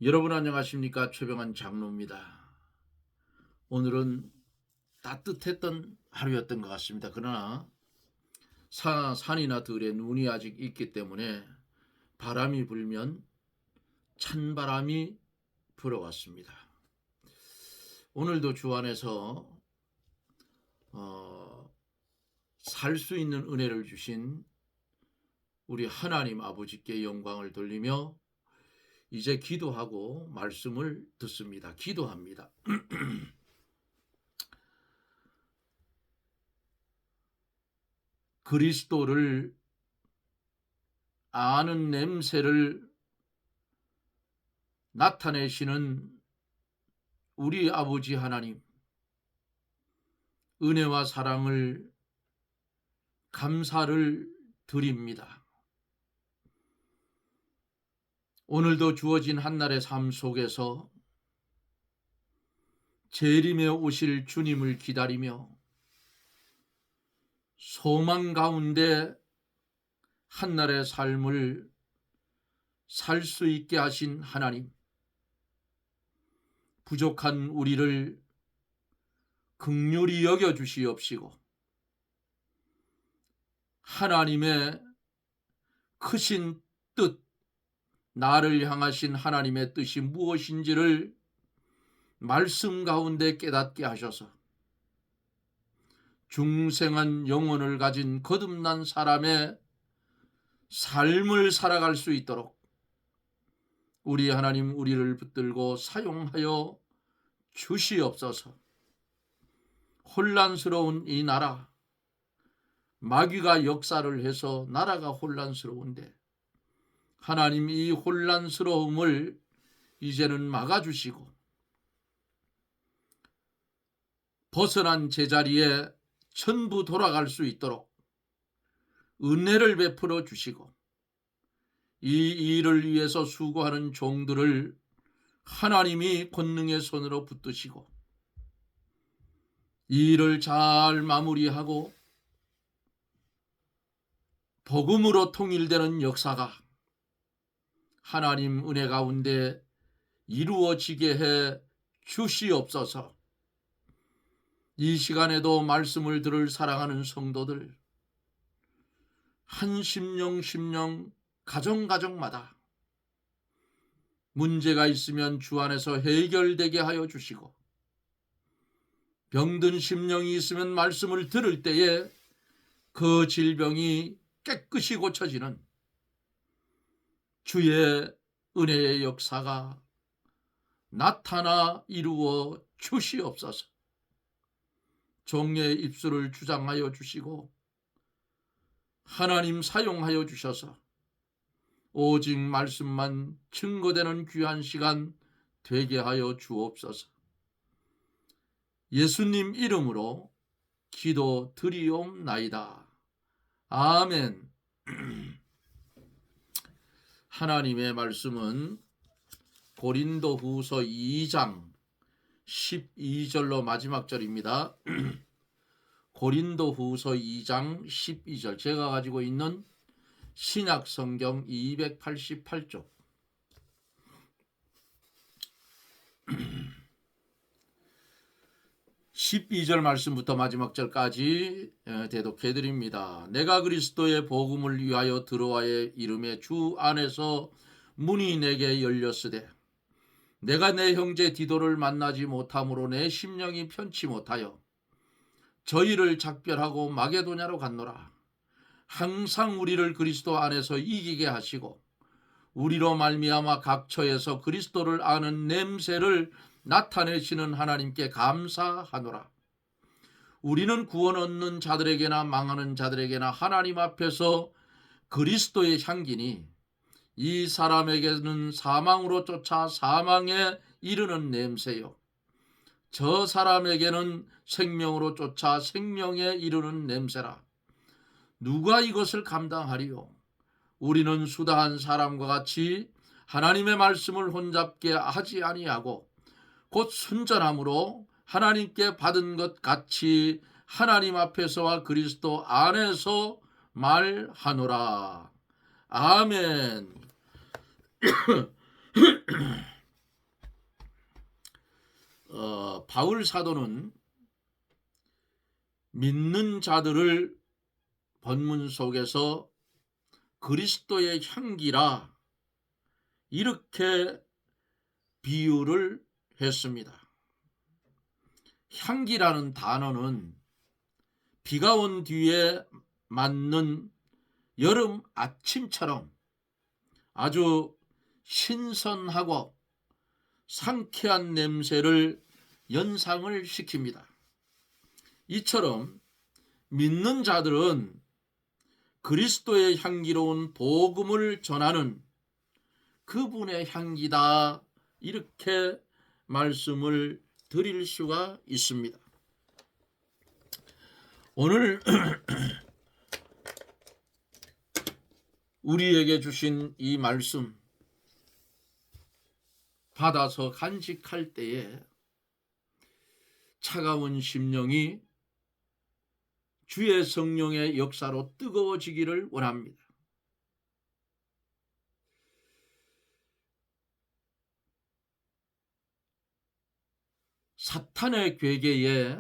여러분 안녕하십니까? 최병환 장로입니다. 오늘은 따뜻했던 하루였던 것 같습니다. 그러나 산이나 들에 눈이 아직 있기 때문에 바람이 불면 찬바람이 불어왔습니다. 오늘도 주 안에서 살 수 있는 은혜를 주신 우리 하나님 아버지께 영광을 돌리며 이제 기도하고 말씀을 듣습니다. 기도합니다. 그리스도를 아는 냄새를 나타내시는 우리 아버지 하나님, 은혜와 사랑을 감사를 드립니다. 오늘도 주어진 한날의 삶 속에서 재림에 오실 주님을 기다리며 소망 가운데 한날의 삶을 살 수 있게 하신 하나님, 부족한 우리를 긍휼히 여겨 주시옵시고 하나님의 크신 뜻, 나를 향하신 하나님의 뜻이 무엇인지를 말씀 가운데 깨닫게 하셔서 중생한 영혼을 가진 거듭난 사람의 삶을 살아갈 수 있도록 우리 하나님 우리를 붙들고 사용하여 주시옵소서. 혼란스러운 이 나라, 마귀가 역사를 해서 나라가 혼란스러운데 하나님 이 혼란스러움을 이제는 막아주시고 벗어난 제자리에 전부 돌아갈 수 있도록 은혜를 베풀어 주시고 이 일을 위해서 수고하는 종들을 하나님이 권능의 손으로 붙드시고 이 일을 잘 마무리하고 복음으로 통일되는 역사가 하나님 은혜 가운데 이루어지게 해 주시옵소서. 이 시간에도 말씀을 들을 사랑하는 성도들 한 심령 가정마다 문제가 있으면 주 안에서 해결되게 하여 주시고 병든 심령이 있으면 말씀을 들을 때에 그 질병이 깨끗이 고쳐지는 주의 은혜의 역사가 나타나 이루어 주시옵소서. 종의 입술을 주장하여 주시고 하나님 사용하여 주셔서 오직 말씀만 증거되는 귀한 시간 되게 하여 주옵소서. 예수님 이름으로 기도 드리옵나이다. 아멘. 하나님의 말씀은 고린도후서 2장 12절로 마지막 절입니다. 고린도후서 2장 12절, 제가 가지고 있는 신약성경 288쪽. 12절 말씀부터 마지막 절까지 대독해 드립니다. 내가 그리스도의 복음을 위하여 들어와의 이름에 주 안에서 문이 내게 열렸으되 내가 내 형제 디도를 만나지 못함으로 내 심령이 편치 못하여 저희를 작별하고 마게도냐로 갔노라. 항상 우리를 그리스도 안에서 이기게 하시고 우리로 말미암아 각처에서 그리스도를 아는 냄새를 나타내시는 하나님께 감사하노라. 우리는 구원 얻는 자들에게나 망하는 자들에게나 하나님 앞에서 그리스도의 향기니 이 사람에게는 사망으로 쫓아 사망에 이르는 냄새요 저 사람에게는 생명으로 쫓아 생명에 이르는 냄새라. 누가 이것을 감당하리요? 우리는 수다한 사람과 같이 하나님의 말씀을 혼잡게 하지 아니하고 곧 순전함으로 하나님께 받은 것 같이 하나님 앞에서와 그리스도 안에서 말하노라. 아멘. 바울 사도는 믿는 자들을 본문 속에서 그리스도의 향기라 이렇게 비유를 했습니다. 향기라는 단어는 비가 온 뒤에 맞는 여름 아침처럼 아주 신선하고 상쾌한 냄새를 연상을 시킵니다. 이처럼 믿는 자들은 그리스도의 향기로운 복음을 전하는 그분의 향기다 이렇게 말씀을 드릴 수가 있습니다. 오늘 우리에게 주신 이 말씀 받아서 간직할 때에 차가운 심령이 주의 성령의 역사로 뜨거워지기를 원합니다. 사탄의 괴계에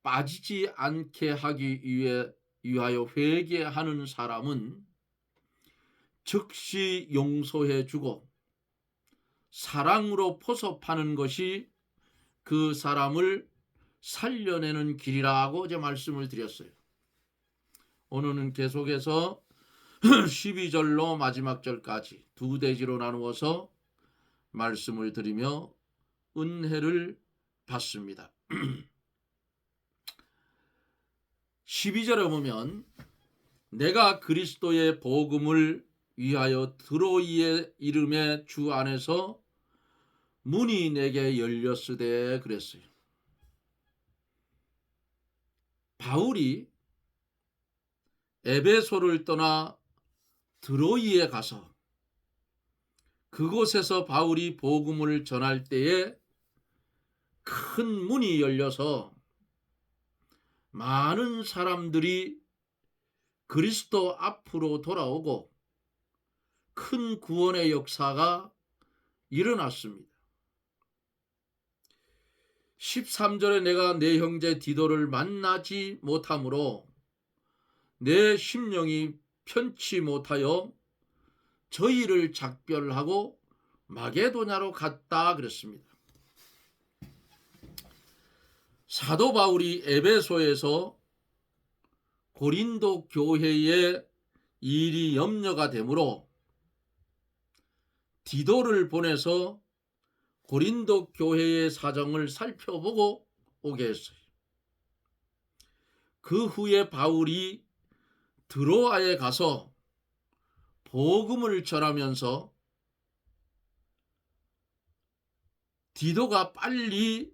빠지지 않게 하기 위하여 회개하는 사람은 즉시 용서해 주고 사랑으로 포섭하는 것이 그 사람을 살려내는 길이라고 제 말씀을 드렸어요. 오늘은 계속해서 12절로 마지막 절까지 두 대지로 나누어서 말씀을 드리며 은혜를 받습니다. 12절에 보면 내가 그리스도의 복음을 위하여 드로이의 이름의 주 안에서 문이 내게 열렸으되 그랬어요. 바울이 에베소를 떠나 드로이에 가서 그곳에서 바울이 복음을 전할 때에 큰 문이 열려서 많은 사람들이 그리스도 앞으로 돌아오고 큰 구원의 역사가 일어났습니다. 13절에 내가 내 형제 디도를 만나지 못하므로 내 심령이 편치 못하여 저희를 작별하고 마게도냐로 갔다 그랬습니다. 사도 바울이 에베소에서 고린도 교회에 일이 염려가 되므로 디도를 보내서 고린도 교회의 사정을 살펴보고 오게 했어요. 그 후에 바울이 드로아에 가서 복음을 전하면서 디도가 빨리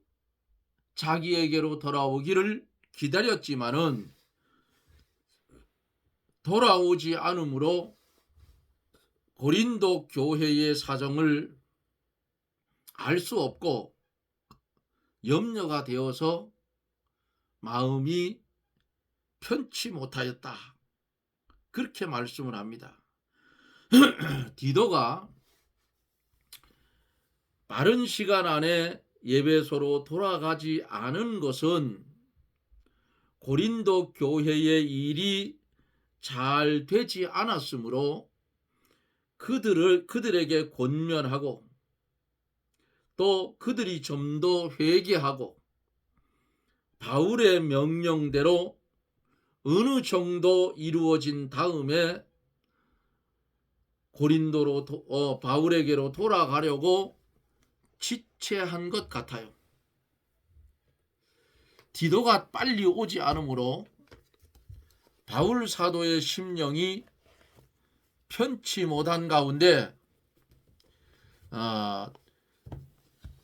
자기에게로 돌아오기를 기다렸지만은 돌아오지 않으므로 고린도 교회의 사정을 알 수 없고 염려가 되어서 마음이 편치 못하였다. 그렇게 말씀을 합니다. 디도가 빠른 시간 안에 에베소로 돌아가지 않은 것은 고린도 교회의 일이 잘 되지 않았으므로 그들에게 권면하고 또 그들이 좀 더 회개하고 바울의 명령대로 어느 정도 이루어진 다음에 고린도로 바울에게로 돌아가려고 지체한 것 같아요. 디도가 빨리 오지 않으므로 바울 사도의 심령이 편치 못한 가운데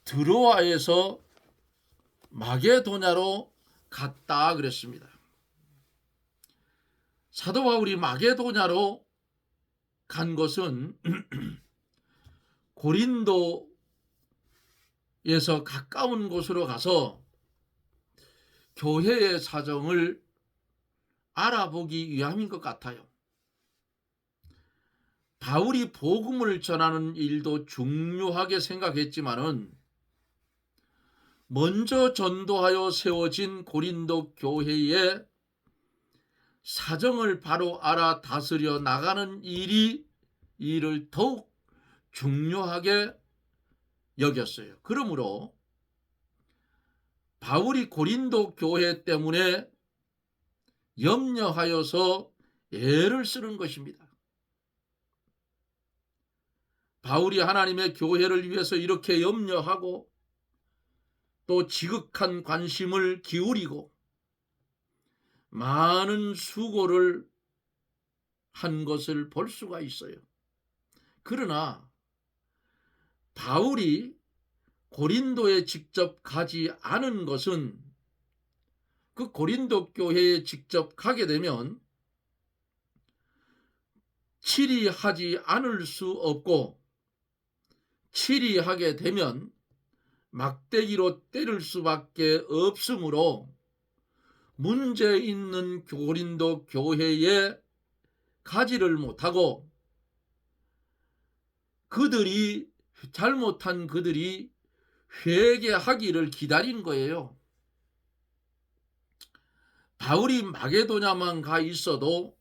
드로아에서 마게도냐로 갔다 그랬습니다. 사도 바울이 마게도냐로 간 것은 고린도에서 가까운 곳으로 가서 교회의 사정을 알아보기 위함인 것 같아요. 바울이 복음을 전하는 일도 중요하게 생각했지만은 먼저 전도하여 세워진 고린도 교회의 사정을 바로 알아 다스려 나가는 일이 이를 더욱 중요하게 여겼어요. 그러므로 바울이 고린도 교회 때문에 염려하여서 애를 쓰는 것입니다. 바울이 하나님의 교회를 위해서 이렇게 염려하고 또 지극한 관심을 기울이고 많은 수고를 한 것을 볼 수가 있어요. 그러나 바울이 고린도에 직접 가지 않은 것은 그 고린도 교회에 직접 가게 되면 치리하지 않을 수 없고 치리하게 되면 막대기로 때릴 수밖에 없으므로 문제 있는 고린도 교회에 가지를 못하고 그들이 잘못한 그들이 회개하기를 기다린 거예요. 바울이 마게도냐만 가 있어도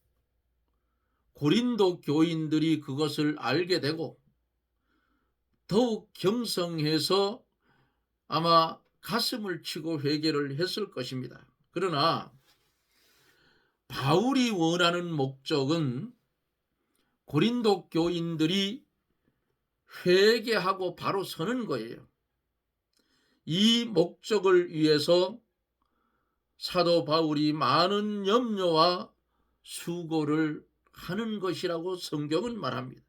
고린도 교인들이 그것을 알게 되고 더욱 경성해서 아마 가슴을 치고 회개를 했을 것입니다. 그러나 바울이 원하는 목적은 고린도 교인들이 회개하고 바로 서는 거예요. 이 목적을 위해서 사도 바울이 많은 염려와 수고를 하는 것이라고 성경은 말합니다.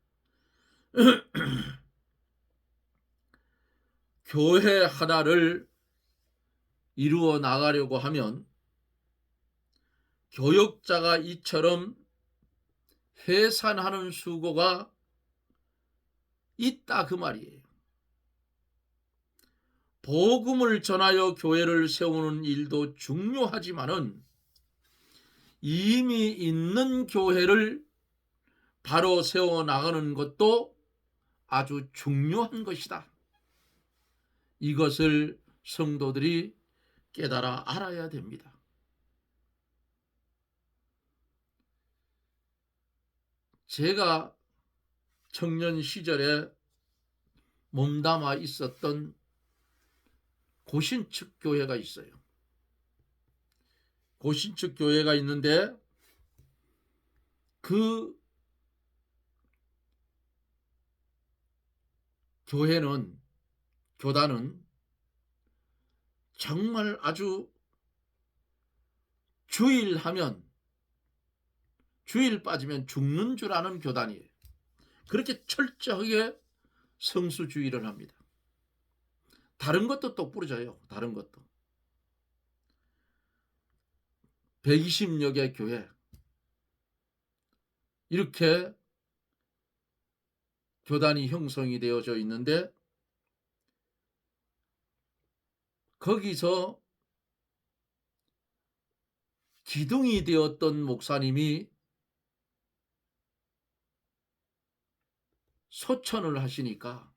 교회 하나를 이루어 나가려고 하면 교역자가 이처럼 해산하는 수고가 있다 그 말이에요. 복음을 전하여 교회를 세우는 일도 중요하지만은 이미 있는 교회를 바로 세워나가는 것도 아주 중요한 것이다. 이것을 성도들이 깨달아 알아야 됩니다. 제가 청년 시절에 몸담아 있었던 고신축 교회가 있어요. 고신축 교회가 있는데 그 교단은 정말 아주 주일 빠지면 죽는 줄 아는 교단이에요. 그렇게 철저하게 성수주의를 합니다. 다른 것도 똑부러져요. 다른 것도. 120여 개 교회 이렇게 교단이 형성이 되어져 있는데 거기서 기둥이 되었던 목사님이 소천을 하시니까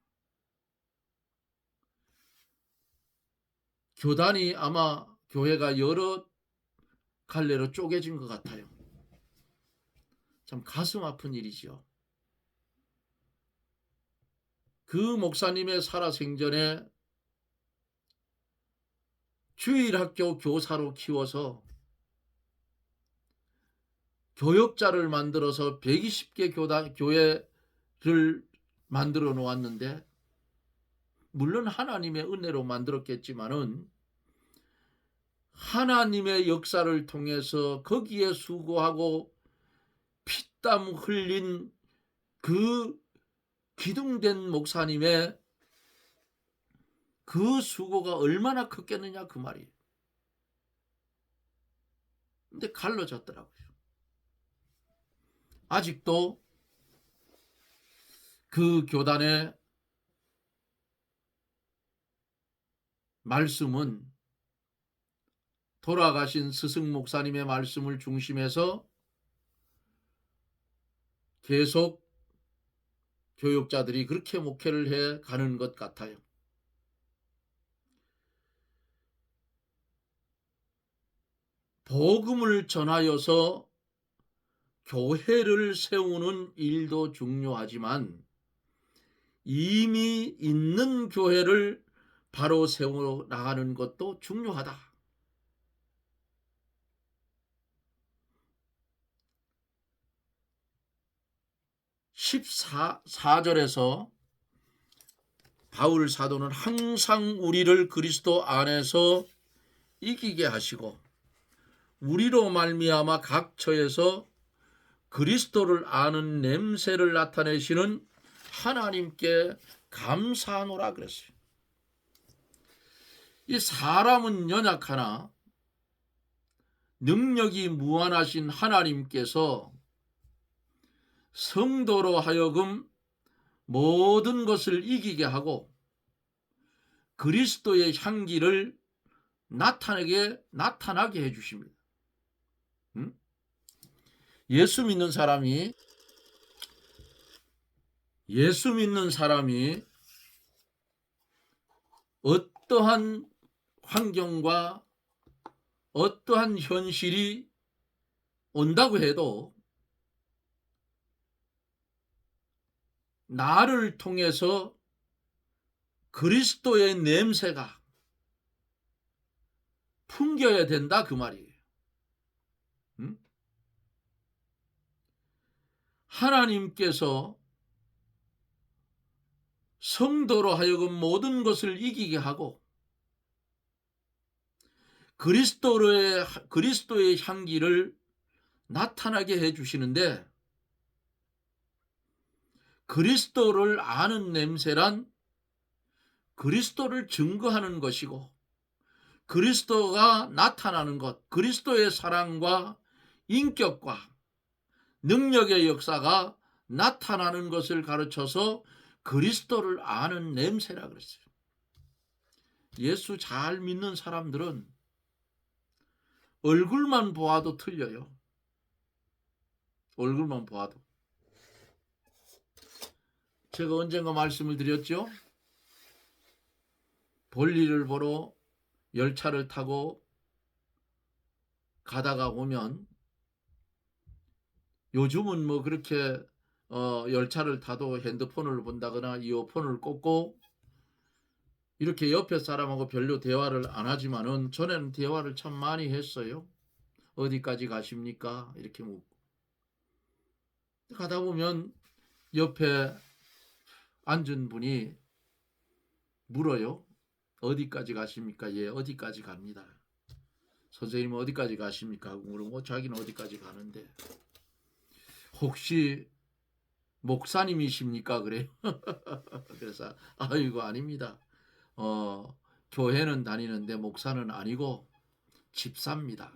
교단이 아마 교회가 여러 갈래로 쪼개진 것 같아요. 참 가슴 아픈 일이죠. 그 목사님의 살아생전에 주일학교 교사로 키워서 교역자를 만들어서 120개 교회를 만들어 놓았는데 물론 하나님의 은혜로 만들었겠지만은 하나님의 역사를 통해서 거기에 수고하고 피땀 흘린 그 기둥된 목사님의 그 수고가 얼마나 컸겠느냐 그 말이에요. 근데 갈라졌더라고요. 아직도 그 교단의 말씀은 돌아가신 스승 목사님의 말씀을 중심해서 계속 교육자들이 그렇게 목회를 해 가는 것 같아요. 복음을 전하여서 교회를 세우는 일도 중요하지만 이미 있는 교회를 바로 세워 나가는 것도 중요하다. 14절에서 바울 사도는 항상 우리를 그리스도 안에서 이기게 하시고 우리로 말미암아 각 처에서 그리스도를 아는 냄새를 나타내시는 하나님께 감사하노라 그랬어요. 이 사람은 연약하나 능력이 무한하신 하나님께서 성도로 하여금 모든 것을 이기게 하고 그리스도의 향기를 나타나게 해주십니다. 예수 믿는 사람이 어떠한 환경과 어떠한 현실이 온다고 해도 나를 통해서 그리스도의 냄새가 풍겨야 된다 그 말이에요. 하나님께서 성도로 하여금 모든 것을 이기게 하고 그리스도의 향기를 나타나게 해주시는데 그리스도를 아는 냄새란 그리스도를 증거하는 것이고 그리스도가 나타나는 것, 그리스도의 사랑과 인격과 능력의 역사가 나타나는 것을 가르쳐서 그리스도를 아는 냄새라 그랬어요. 예수 잘 믿는 사람들은 얼굴만 보아도 틀려요. 얼굴만 보아도. 제가 언젠가 말씀을 드렸죠. 볼일을 보러 열차를 타고 가다가 오면 요즘은 뭐 그렇게 열차를 타도 핸드폰을 본다거나 이어폰을 꽂고 이렇게 옆에 사람하고 별로 대화를 안 하지만은 전에는 대화를 참 많이 했어요. 어디까지 가십니까? 이렇게 묻고 가다 보면 옆에 앉은 분이 물어요. 어디까지 가십니까? 예, 어디까지 갑니다. 선생님은 어디까지 가십니까? 하고 물으면 자기는 어디까지 가는데 혹시 목사님이십니까? 그래요. 그래서 아이고 아닙니다. 교회는 다니는데 목사는 아니고 집사입니다.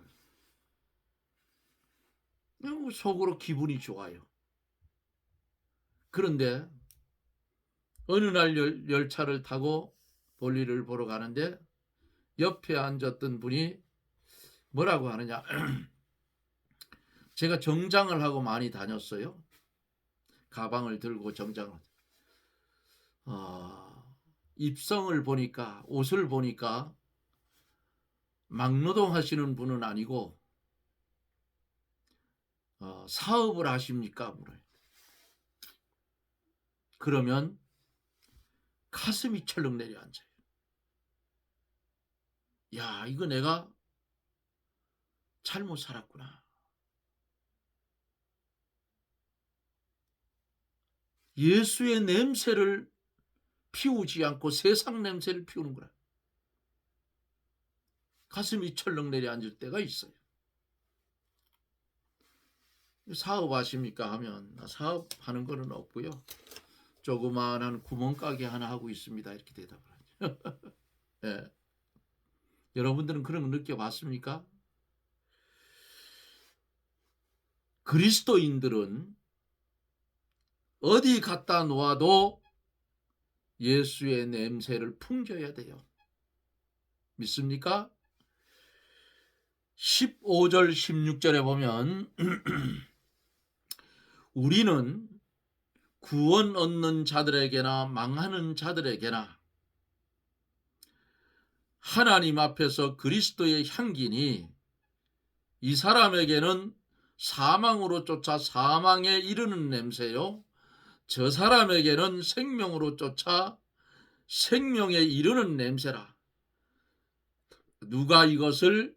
속으로 기분이 좋아요. 그런데 어느 날 열차를 타고 볼일을 보러 가는데 옆에 앉았던 분이 뭐라고 하느냐. 제가 정장을 하고 많이 다녔어요. 가방을 들고 정장을. 입성을 보니까 옷을 보니까 막노동 하시는 분은 아니고 사업을 하십니까? 물어요. 그러면 가슴이 철렁 내려앉아요. 야, 이거 내가 잘못 살았구나. 예수의 냄새를 피우지 않고 세상 냄새를 피우는 거야. 가슴이 철렁 내려앉을 때가 있어요. 사업하십니까? 하면 사업하는 거는 없고요. 조그마한 구멍가게 하나 하고 있습니다. 이렇게 대답을 하죠. 네. 여러분들은 그런 거 느껴봤습니까? 그리스도인들은 어디 갖다 놓아도 예수의 냄새를 풍겨야 돼요. 믿습니까? 15절 16절에 보면 우리는 구원 얻는 자들에게나 망하는 자들에게나 하나님 앞에서 그리스도의 향기니 이 사람에게는 사망으로 쫓아 사망에 이르는 냄새요, 저 사람에게는 생명으로 쫓아 생명에 이르는 냄새라. 누가 이것을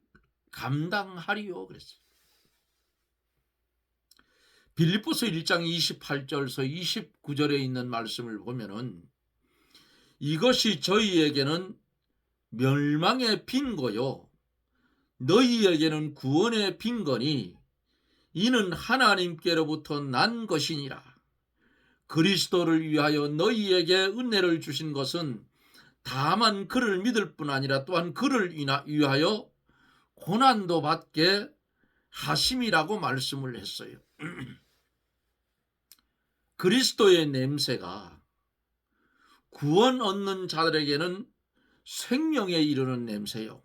감당하리요? 그랬어요. 빌립보서 1장 28절에서 29절에 있는 말씀을 보면은 이것이 저희에게는 멸망의 빈거요 너희에게는 구원의 빈거니 이는 하나님께로부터 난 것이니라. 그리스도를 위하여 너희에게 은혜를 주신 것은 다만 그를 믿을 뿐 아니라 또한 그를 위하여 고난도 받게 하심이라고 말씀을 했어요. 그리스도의 냄새가 구원 얻는 자들에게는 생명에 이르는 냄새요,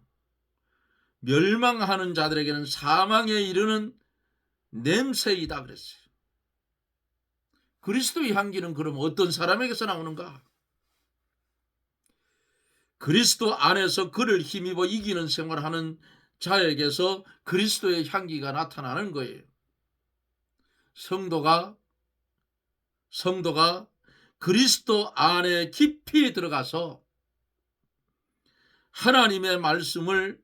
멸망하는 자들에게는 사망에 이르는 냄새이다 그랬어요. 그리스도의 향기는 그럼 어떤 사람에게서 나오는가? 그리스도 안에서 그를 힘입어 이기는 생활하는 자에게서 그리스도의 향기가 나타나는 거예요. 성도가 그리스도 안에 깊이 들어가서 하나님의 말씀을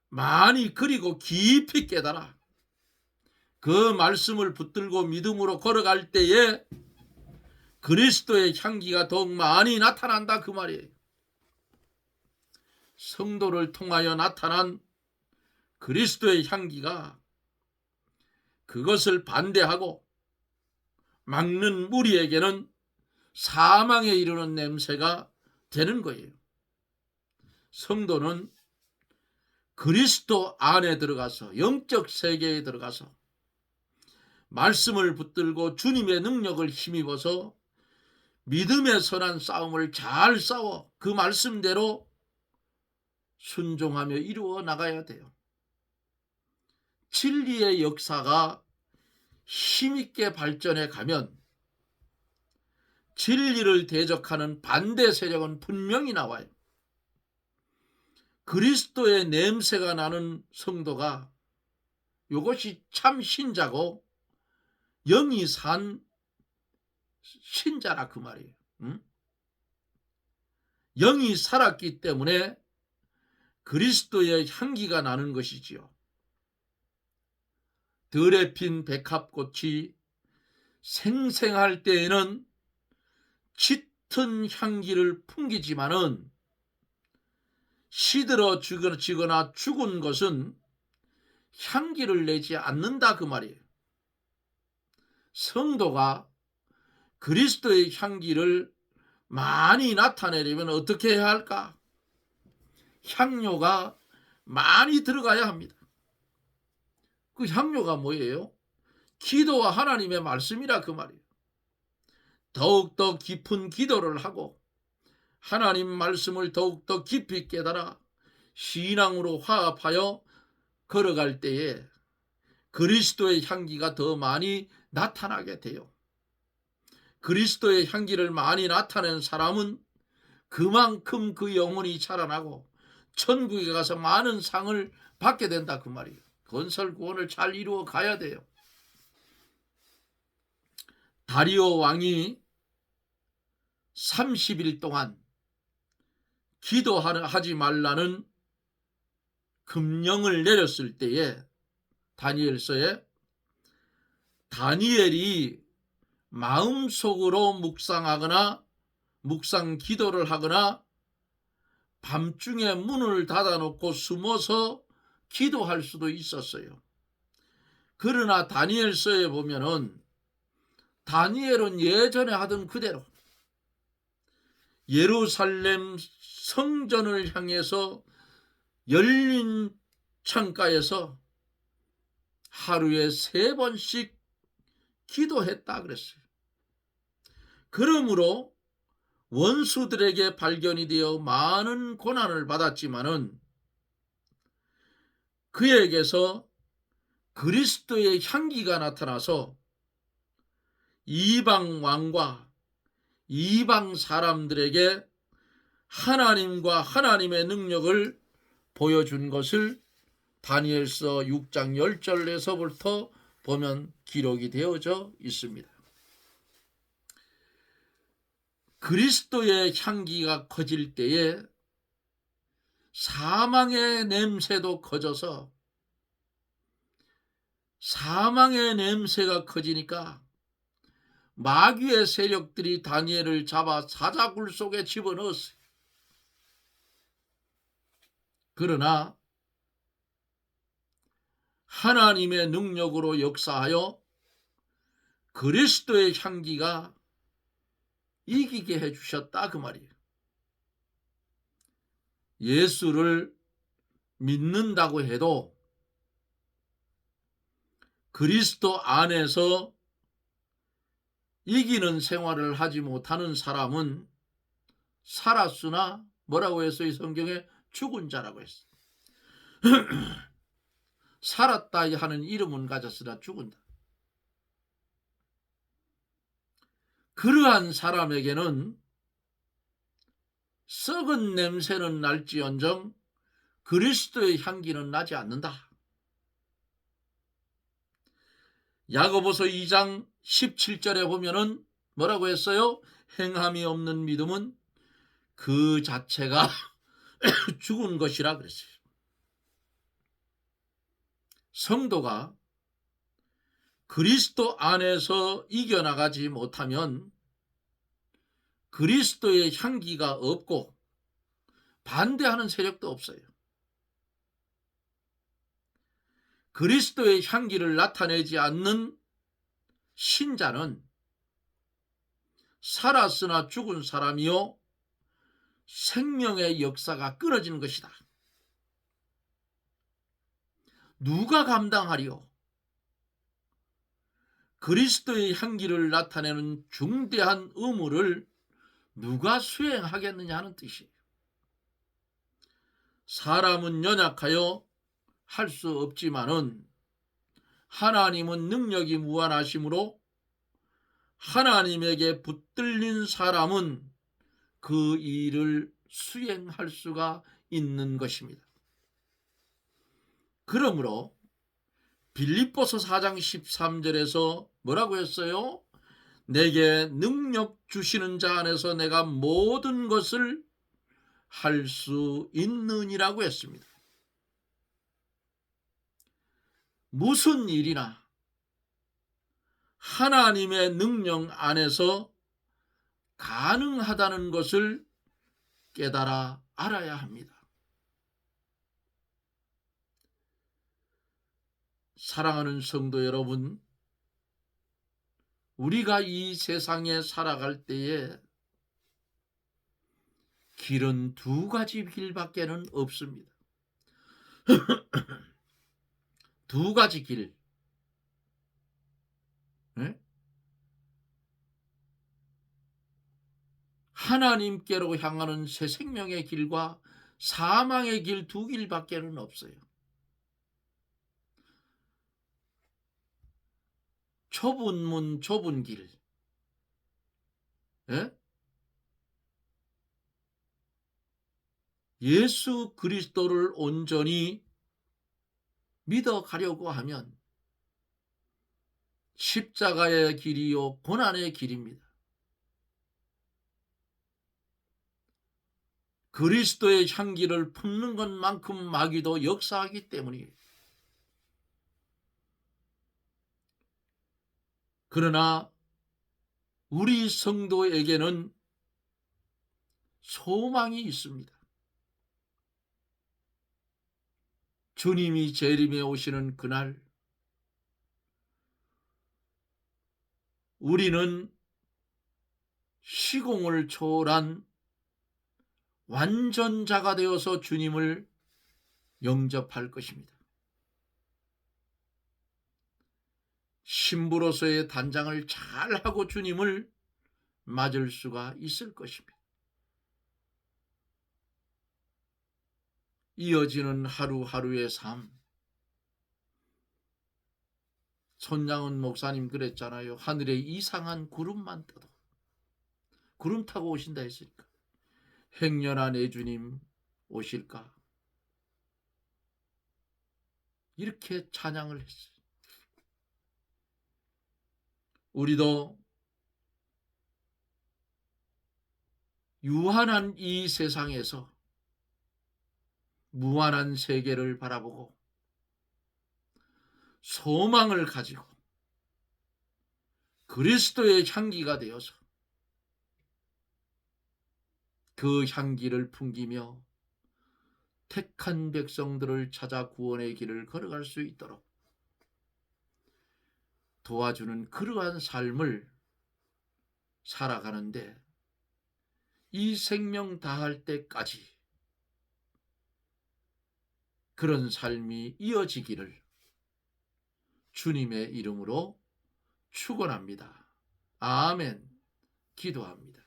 많이 그리고 깊이 깨달아 그 말씀을 붙들고 믿음으로 걸어갈 때에 그리스도의 향기가 더욱 많이 나타난다 그 말이에요. 성도를 통하여 나타난 그리스도의 향기가 그것을 반대하고 막는 무리에게는 사망에 이르는 냄새가 되는 거예요. 성도는 그리스도 안에 들어가서 영적 세계에 들어가서 말씀을 붙들고 주님의 능력을 힘입어서 믿음의 선한 싸움을 잘 싸워 그 말씀대로 순종하며 이루어 나가야 돼요. 진리의 역사가 힘있게 발전해 가면 진리를 대적하는 반대 세력은 분명히 나와요. 그리스도의 냄새가 나는 성도가 이것이 참 신자고 영이 산 신자라 그 말이에요. 영이 살았기 때문에 그리스도의 향기가 나는 것이지요. 들에 핀 백합꽃이 생생할 때에는 짙은 향기를 풍기지만은 시들어지거나 죽은 것은 향기를 내지 않는다 그 말이에요. 성도가 그리스도의 향기를 많이 나타내려면 어떻게 해야 할까? 향료가 많이 들어가야 합니다. 그 향료가 뭐예요? 기도와 하나님의 말씀이라 그 말이에요. 더욱더 깊은 기도를 하고 하나님 말씀을 더욱더 깊이 깨달아 신앙으로 화합하여 걸어갈 때에 그리스도의 향기가 더 많이 나타나게 돼요. 그리스도의 향기를 많이 나타낸 사람은 그만큼 그 영혼이 자라나고 천국에 가서 많은 상을 받게 된다 그 말이에요. 건설 구원을 잘 이루어 가야 돼요. 다리오 왕이 30일 동안 기도하지 말라는 금령을 내렸을 때에 다니엘서에 다니엘이 마음속으로 묵상하거나 묵상 기도를 하거나 밤중에 문을 닫아놓고 숨어서 기도할 수도 있었어요. 그러나 다니엘서에 보면은 다니엘은 예전에 하던 그대로 예루살렘 성전을 향해서 열린 창가에서 하루에 3번씩 기도했다 그랬어요. 그러므로 원수들에게 발견이 되어 많은 고난을 받았지만은 그에게서 그리스도의 향기가 나타나서 이방 왕과 이방 사람들에게 하나님과 하나님의 능력을 보여준 것을 다니엘서 6장 10절에서부터 보면 기록이 되어져 있습니다. 그리스도의 향기가 커질 때에 사망의 냄새도 커져서, 사망의 냄새가 커지니까 마귀의 세력들이 다니엘을 잡아 사자굴 속에 집어넣었어요. 그러나 하나님의 능력으로 역사하여 그리스도의 향기가 이기게 해주셨다, 그 말이에요. 예수를 믿는다고 해도 그리스도 안에서 이기는 생활을 하지 못하는 사람은 살았으나 뭐라고 했어요? 이 성경에 죽은 자라고 했어요. 살았다 하는 이름은 가졌으나 죽은다. 그러한 사람에게는 썩은 냄새는 날지언정 그리스도의 향기는 나지 않는다. 야고보서 2장 17절에 보면은 뭐라고 했어요? 행함이 없는 믿음은 그 자체가 죽은 것이라 그랬어요. 성도가 그리스도 안에서 이겨나가지 못하면 그리스도의 향기가 없고 반대하는 세력도 없어요. 그리스도의 향기를 나타내지 않는 신자는 살았으나 죽은 사람이요 생명의 역사가 끊어지는 것이다. 누가 감당하리요? 그리스도의 향기를 나타내는 중대한 의무를 누가 수행하겠느냐 하는 뜻이에요. 사람은 연약하여 할 수 없지만은 하나님은 능력이 무한하시므로 하나님에게 붙들린 사람은 그 일을 수행할 수가 있는 것입니다. 그러므로 빌립보서 4장 13절에서 뭐라고 했어요? 내게 능력 주시는 자 안에서 내가 모든 것을 할 수 있느니라고 했습니다. 무슨 일이나 하나님의 능력 안에서 가능하다는 것을 깨달아 알아야 합니다. 사랑하는 성도 여러분, 우리가 이 세상에 살아갈 때에 길은 두 가지 길밖에는 없습니다. 두 가지 길. 네? 하나님께로 향하는 새 생명의 길과 사망의 길, 두 길밖에는 없어요. 좁은 문, 좁은 길. 예? 예수 그리스도를 온전히 믿어가려고 하면 십자가의 길이요 고난의 길입니다. 그리스도의 향기를 품는 것만큼 마귀도 역사하기 때문이에요. 그러나 우리 성도에게는 소망이 있습니다. 주님이 재림에 오시는 그날 우리는 시공을 초월한 완전자가 되어서 주님을 영접할 것입니다. 신부로서의 단장을 잘하고 주님을 맞을 수가 있을 것입니다. 이어지는 하루하루의 삶. 손양은 목사님 그랬잖아요. 하늘에 이상한 구름만 떠도 구름 타고 오신다 했으니까 행여나 내 주님 오실까? 이렇게 찬양을 했어요. 우리도 유한한 이 세상에서 무한한 세계를 바라보고 소망을 가지고 그리스도의 향기가 되어서 그 향기를 풍기며 택한 백성들을 찾아 구원의 길을 걸어갈 수 있도록 도와주는 그러한 삶을 살아가는데 이 생명 다할 때까지 그런 삶이 이어지기를 주님의 이름으로 축원합니다. 아멘. 기도합니다.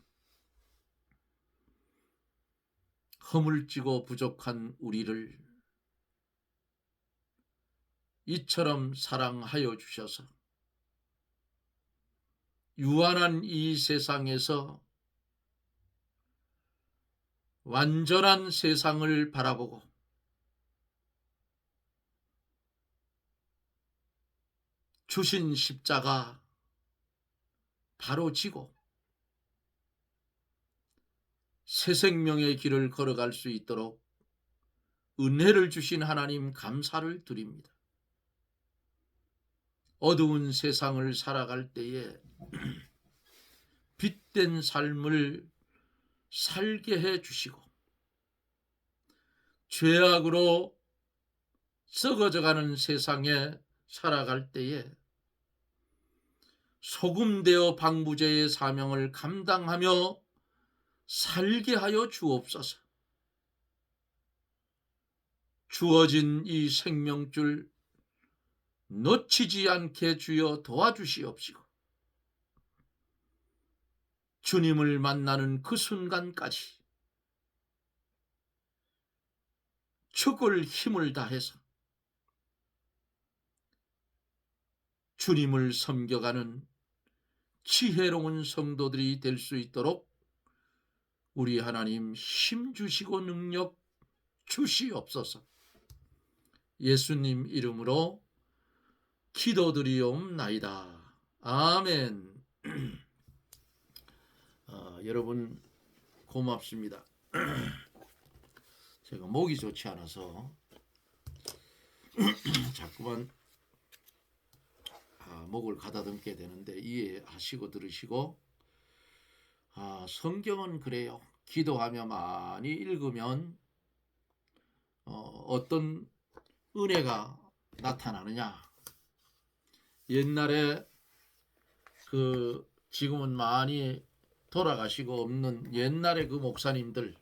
허물지고 부족한 우리를 이처럼 사랑하여 주셔서 유한한 이 세상에서 완전한 세상을 바라보고 주신 십자가 바로 지고 새 생명의 길을 걸어갈 수 있도록 은혜를 주신 하나님 감사를 드립니다. 어두운 세상을 살아갈 때에 빛된 삶을 살게 해 주시고 죄악으로 썩어져가는 세상에 살아갈 때에 소금되어 방부제의 사명을 감당하며 살게 하여 주옵소서. 주어진 이 생명줄 놓치지 않게 주여 도와주시옵시고 주님을 만나는 그 순간까지 죽을 힘을 다해서 주님을 섬겨가는 지혜로운 성도들이 될 수 있도록 우리 하나님 힘 주시고 능력 주시옵소서. 예수님 이름으로 기도드리옵나이다. 아멘. 여러분 고맙습니다. 제가 목이 좋지 않아서 자꾸만 목을 가다듬게 되는데 이해하시고 들으시고, 성경은 그래요. 기도하며 많이 읽으면 어떤 은혜가 나타나느냐. 옛날에 지금은 많이 돌아가시고 없는 옛날에 그 목사님들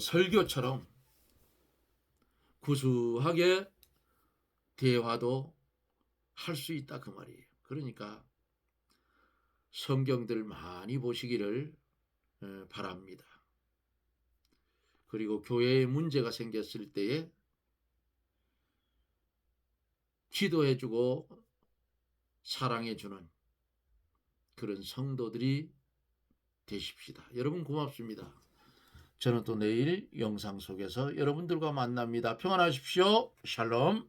설교처럼 구수하게 대화도 할 수 있다 그 말이에요. 그러니까 성경들 많이 보시기를 바랍니다. 그리고 교회에 문제가 생겼을 때에 기도해주고 사랑해주는 그런 성도들이 되십시다. 여러분 고맙습니다. 저는 또 내일 영상 속에서 여러분들과 만납니다. 평안하십시오. 샬롬.